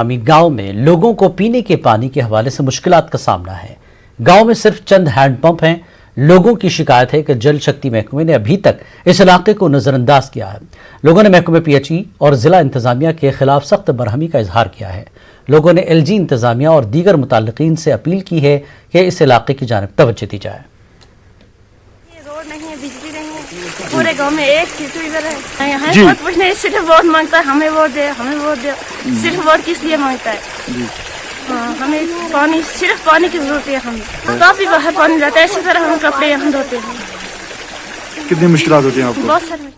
अमी गांव में लोगों को पीने के पानी के हवाले से मुश्किलात का सामना है। गांव में सिर्फ चंद हैंडपंप हैं। लोगों की शिकायत है कि जल शक्ति महकमे ने अभी तक इस इलाके को नजरअंदाज किया है। लोगों ने महकमे पीएचई और जिला इंतजामिया के खिलाफ सख्त बरहमी का इजहार किया है। लोगों ने एलजी इंतजामिया और दीगर मुताल्लिकीन से अपील की है कि इस इलाके की जानिब तवज्जो दी जाए। रोड नहीं है, बिजली नहीं है, पूरे गांव में एक ट्यूबवेल है। यहाँ वोट पूछने सिर्फ वोट मांगता है, हमें वोट दे, हमें वोट दे। सिर्फ वोट किस लिए मांगता है? हाँ, हमें पानी, सिर्फ पानी की जरूरत है। हमें काफी बाहर पानी जाता है, इसी तरह हम कपड़े यहाँ धोते हैं। कितनी मुश्किलात होती हैं आपको? बहुत सारी।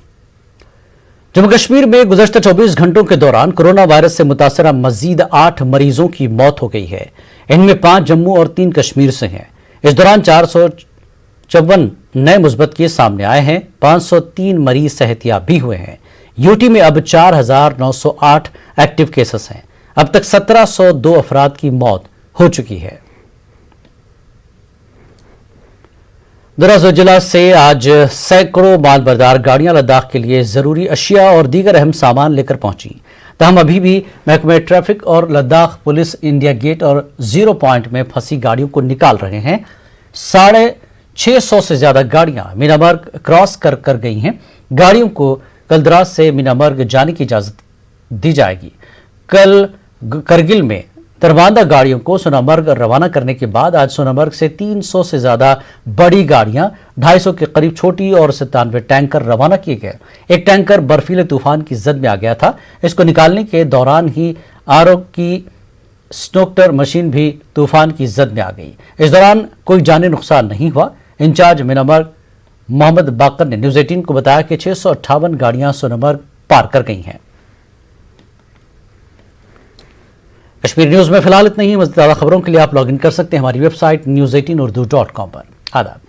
जम्मू कश्मीर में गुज़श्ता 24 घंटों के दौरान कोरोना वायरस से मुतासरा मजीद 8 मरीजों की मौत हो गई है। इनमें 5 जम्मू और 3 कश्मीर से हैं। इस दौरान 454 नए मुस्बत केस सामने आए हैं। 503 मरीज सेहतियाब भी हुए हैं। यूटी में अब 4908 एक्टिव केसेस हैं। अब तक 1702 अफराद की मौत हो चुकी है। दराज जिला से आज सैकड़ों मालबरदार गाड़ियां लद्दाख के लिए जरूरी अशिया और दीगर अहम सामान लेकर पहुंची। तहम अभी भी महकमे ट्रैफिक और लद्दाख पुलिस इंडिया गेट और 0 पॉइंट में फंसी गाड़ियों को निकाल रहे हैं। 650 से ज्यादा गाड़ियां मीनामर्ग क्रॉस कर गई हैं। गाड़ियों को कल दराज से मीनामर्ग जाने की इजाजत दी जाएगी। कल करगिल में दरबांदा गाड़ियों को सोनामर्ग रवाना करने के बाद आज सोनामर्ग से 300 से ज्यादा बड़ी गाड़ियां, 250 के करीब छोटी और 97 टैंकर रवाना किए गए। एक टैंकर बर्फीले तूफान की जद में आ गया था। इसको निकालने के दौरान ही आरओ की स्नोक्टर मशीन भी तूफान की जद में आ गई। इस दौरान कोई जानी नुकसान नहीं हुआ। इंचार्ज मीनामर्ग मोहम्मद बाकर ने न्यूज 18 को बताया कि 658 गाड़ियां सोनामर्ग पार कर गई हैं। कश्मीर न्यूज में फिलहाल इतना ही। मज़ीद ज़्यादा खबरों के लिए आप लॉग इन कर सकते हैं हमारी वेबसाइट news18urdu.com पर। आदाब।